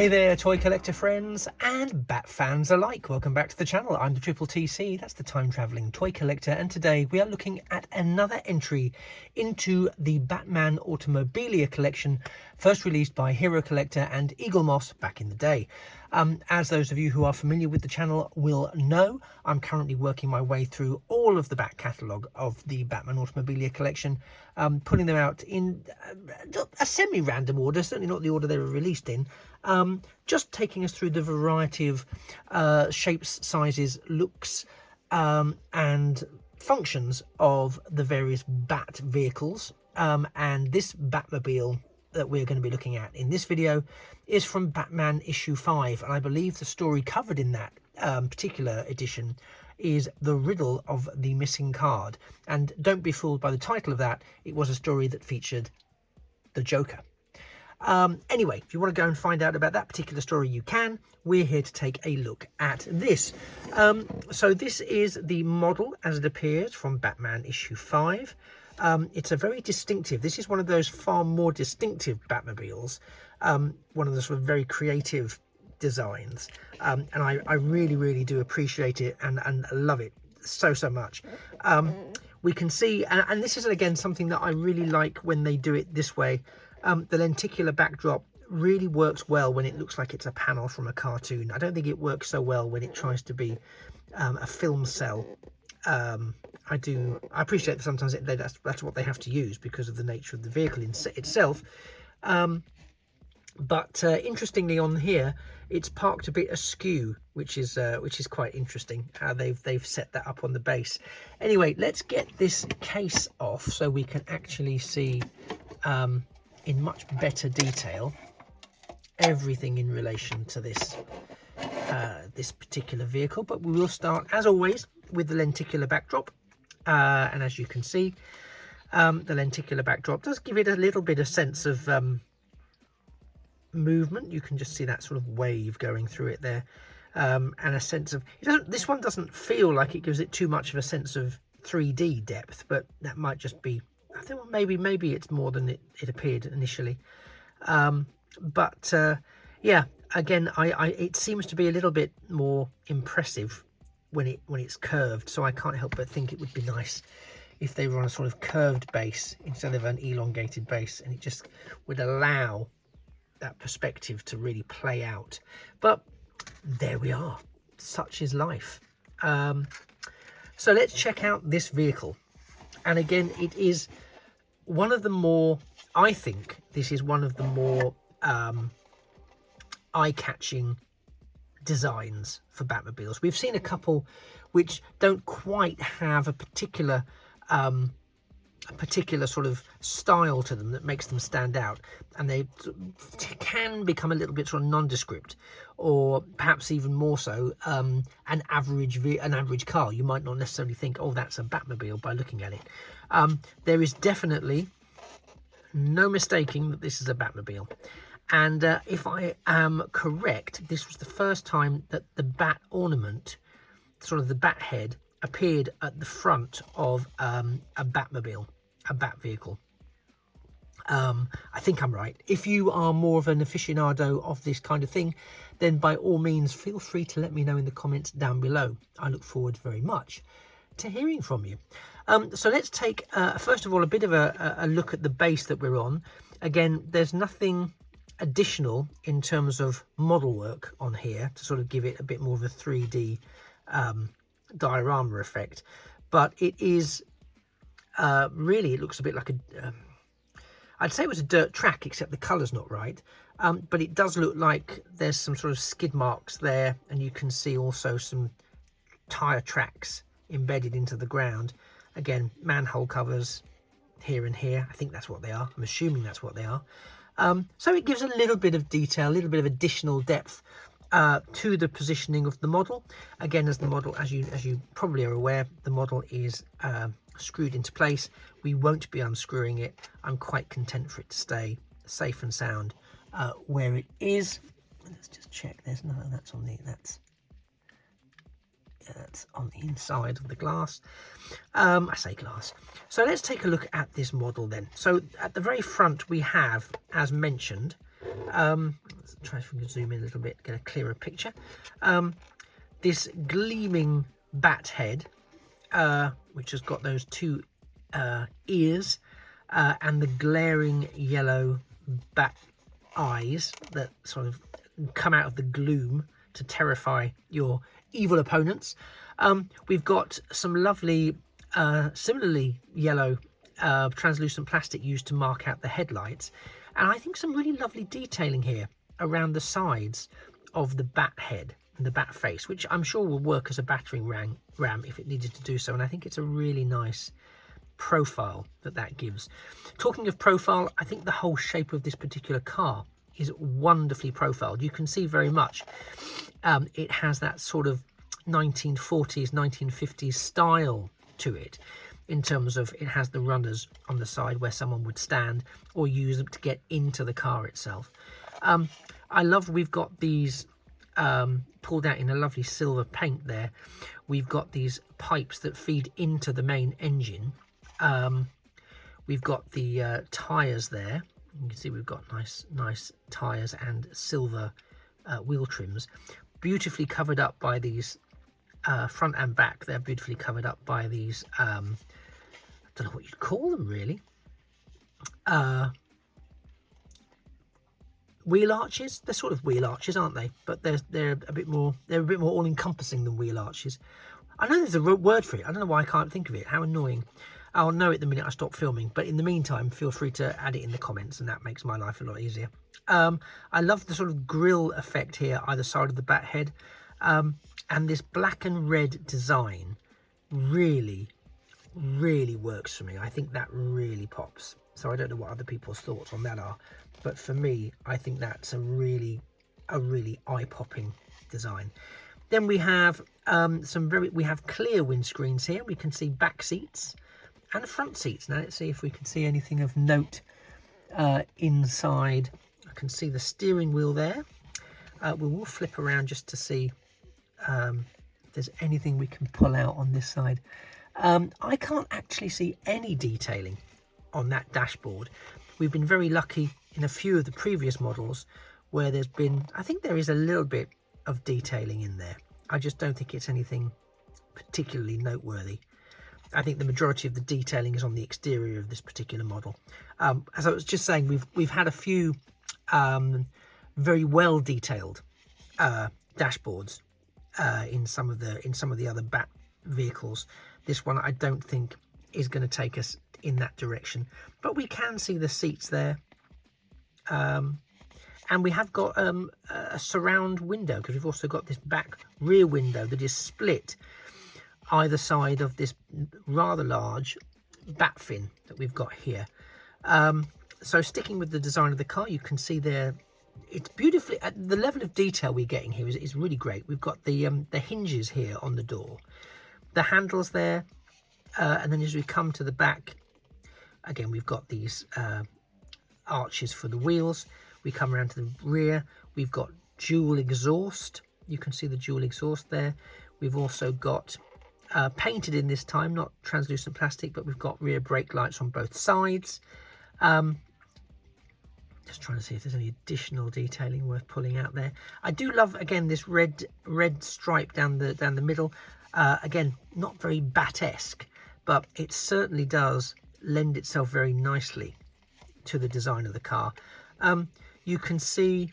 Hey there, toy collector friends and Bat fans alike. Welcome back to the channel. I'm the Triple TC, that's the time traveling toy collector, and today we are looking at another entry into the Batman Automobilia Collection, first released by Hero Collector and Eagle Moss back in the day. As those of you who are familiar with the channel will know, I'm currently working my way through all of the back catalogue of the Batman Automobilia Collection, putting them out in a semi-random order, certainly not the order they were released in, just taking us through the variety of shapes, sizes, looks, and functions of the various Bat vehicles. And this Batmobile that we're going to be looking at in this video is from Batman issue 5, and I believe the story covered in that particular edition is the riddle of the missing card. And don't be fooled by the title of that, it was a story that featured the Joker. Anyway, if you want to go and find out about that particular story, you can. We're here to take a look at this. So this is the model as it appears from Batman issue 5. It's a very distinctive, this is one of those far more distinctive Batmobiles, one of the sort of very creative designs, and I really do appreciate it and love it so much. We can see, and this is again something that I really like when they do it this way. The lenticular backdrop really works well when it looks like it's a panel from a cartoon. I don't think it works so well when it tries to be a film cell. I appreciate that sometimes that's what they have to use because of the nature of the vehicle itself. But interestingly, on here it's parked a bit askew, which is quite interesting how they've set that up on the base. Anyway, let's get this case off so we can actually see in much better detail everything in relation to this this particular vehicle. But we will start, as always, with the lenticular backdrop, and as you can see, the lenticular backdrop does give it a little bit of sense of movement. You can just see that sort of wave going through it there, and a sense of this one doesn't feel like it gives it too much of a sense of 3D depth, but that might just be, I think, well, maybe it's more than it appeared initially. Yeah, again, it seems to be a little bit more impressive when it's curved, so I can't help but think it would be nice if they were on a sort of curved base instead of an elongated base, and it just would allow that perspective to really play out. But there we are, such is life. So let's check out this vehicle, and again, it is one of the more, I think this is one of the more eye-catching designs for Batmobiles. We've seen a couple which don't quite have a particular sort of style to them that makes them stand out, and they can become a little bit sort of nondescript, or perhaps even more so an average car. You might not necessarily think, oh, that's a Batmobile by looking at it. There is definitely no mistaking that this is a Batmobile. And if I am correct, this was the first time that the bat ornament, sort of the bat head, appeared at the front of a Batmobile, a bat vehicle. I think I'm right. If you are more of an aficionado of this kind of thing, then by all means feel free to let me know in the comments down below. I look forward very much to hearing from you. So let's take first of all a bit of a look at the base that we're on. Again, there's nothing additional in terms of model work on here to sort of give it a bit more of a 3D diorama effect, but it is really, it looks a bit like a I'd say it was a dirt track, except the color's not right, but it does look like there's some sort of skid marks there, and you can see also some tire tracks embedded into the ground. Again, manhole covers here and here. I think that's what they are. I'm assuming that's what they are. So it gives a little bit of detail, a little bit of additional depth to the positioning of the model. Again, as you probably are aware, the model is screwed into place. We won't be unscrewing it. I'm quite content for it to stay safe and sound where it is. Let's just check. There's no, that's on the inside of the glass. I say glass. So let's take a look at this model then. So at the very front we have, as mentioned, Let's try if we can zoom in a little bit, get a clearer picture. This gleaming bat head, which has got those two ears and the glaring yellow bat eyes that sort of come out of the gloom to terrify your evil opponents. We've got some lovely similarly yellow translucent plastic used to mark out the headlights, and I think some really lovely detailing here around the sides of the bat head and the bat face, which I'm sure will work as a battering ram if it needed to do so. And I think it's a really nice profile that gives. Talking of profile, I think the whole shape of this particular car is wonderfully profiled. You can see very much it has that sort of 1940s 1950s style to it, in terms of it has the runners on the side where someone would stand or use them to get into the car itself. I love we've got these pulled out in a lovely silver paint there. We've got these pipes that feed into the main engine. We've got the tyres there. You can see we've got nice tyres and silver wheel trims, beautifully covered up by these front and back. They're beautifully covered up by these I don't know what you'd call them really, wheel arches. They're sort of wheel arches, aren't they? But they're a bit more all-encompassing than wheel arches. I know there's a word for it. I don't know why I can't think of it. How annoying. I'll know it the minute I stop filming, but in the meantime, feel free to add it in the comments, and that makes my life a lot easier. I love the sort of grille effect here, either side of the bat head, and this black and red design really works for me. I think that really pops. So I don't know what other people's thoughts on that are, but for me, I think that's a really eye-popping design. Then we have we have clear windscreens here. We can see back seats and front seats. Now let's see if we can see anything of note inside. I can see the steering wheel there. We will flip around just to see if there's anything we can pull out on this side. I can't actually see any detailing on that dashboard. We've been very lucky in a few of the previous models where there's been, I think there is a little bit of detailing in there. I just don't think it's anything particularly noteworthy. I think the majority of the detailing is on the exterior of this particular model. As I was just saying, we've had a few very well detailed dashboards in some of the other Bat vehicles. This one I don't think is going to take us in that direction, but we can see the seats there, and we have got a surround window, because we've also got this back rear window that is split either side of this rather large bat fin that we've got here. So sticking with the design of the car, you can see there it's beautifully, the level of detail we're getting here is really great. We've got the hinges here on the door, the handles there, and then as we come to the back again, we've got these arches for the wheels. We come around to the rear, we've got dual exhaust. You can see the dual exhaust there. We've also got painted in this time, not translucent plastic, but we've got rear brake lights on both sides. Just trying to see if there's any additional detailing worth pulling out there. I do love, again, this red stripe down the middle. Again, not very Bat-esque, but it certainly does lend itself very nicely to the design of the car. You can see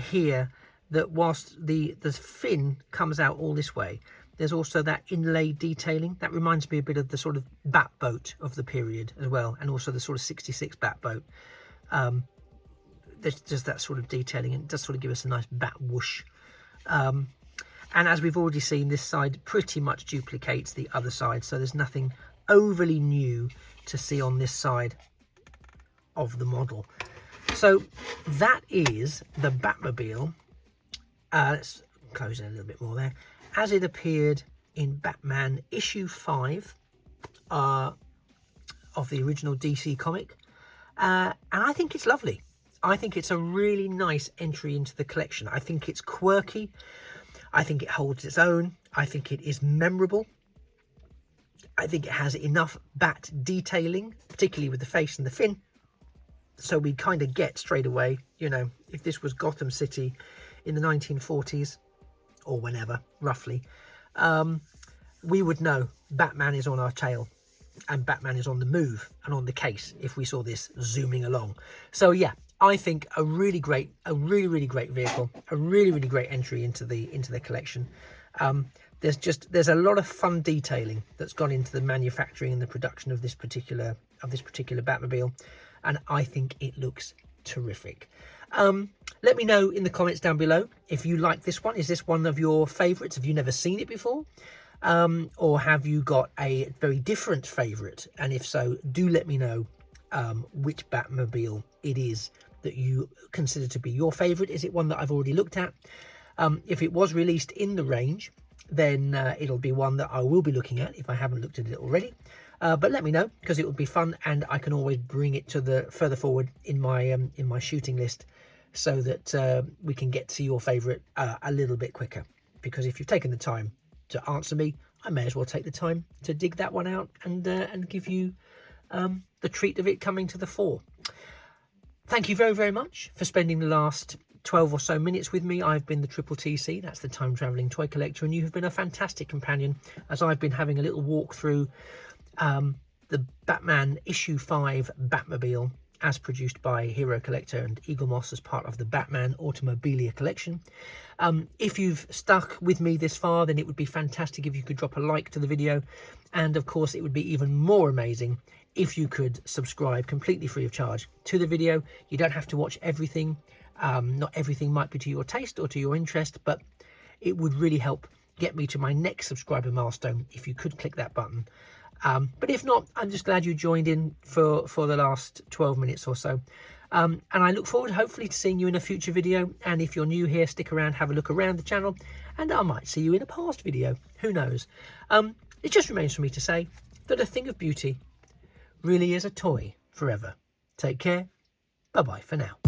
here that whilst the fin comes out all this way, there's also that inlaid detailing. That reminds me a bit of the sort of bat boat of the period as well, and also the sort of 66 bat boat. There's just that sort of detailing, and it does sort of give us a nice bat whoosh. And as we've already seen, this side pretty much duplicates the other side, so there's nothing overly new to see on this side of the model. So that is the Batmobile. Let's close it a little bit more there. As it appeared in Batman issue 5 of the original DC comic. And I think it's lovely. I think it's a really nice entry into the collection. I think it's quirky. I think it holds its own. I think it is memorable. I think it has enough bat detailing, particularly with the face and the fin, So we kind of get straight away, you know, if this was Gotham City in the 1940s or whenever, roughly, we would know Batman is on our tail and Batman is on the move and on the case if we saw this zooming along. So yeah, I think a really great vehicle, a really great entry into the collection. There's a lot of fun detailing that's gone into the manufacturing and the production of this particular Batmobile, and I think it looks terrific. Let me know in the comments down below if you like this one. Is this one of your favorites? Have you never seen it before? Or have you got a very different favorite? And if so, do let me know which Batmobile it is that you consider to be your favorite. Is it one that I've already looked at? If it was released in the range, then it'll be one that I will be looking at if I haven't looked at it already. But let me know, because it would be fun, and I can always bring it to the further forward in my shooting list, so that we can get to your favorite a little bit quicker. Because if you've taken the time to answer me, I may as well take the time to dig that one out and give you the treat of it coming to the fore. Thank you very much for spending the last 12 or so minutes with me. I've been the Triple TC, that's the Time Travelling Toy Collector, and you have been a fantastic companion as I've been having a little walk through the Batman issue 5 Batmobile, as produced by Hero Collector and Eagle Moss as part of the Batman Automobilia Collection. If you've stuck with me this far, then it would be fantastic if you could drop a like to the video, and of course it would be even more amazing if you could subscribe completely free of charge to the video. You don't have to watch everything. Not everything might be to your taste or to your interest, but it would really help get me to my next subscriber milestone if you could click that button. But if not, I'm just glad you joined in for the last 12 minutes or so. And I look forward, hopefully, to seeing you in a future video. And if you're new here, stick around, have a look around the channel, and I might see you in a past video. Who knows? It just remains for me to say that a thing of beauty really is a toy forever. Take care. Bye-bye for now.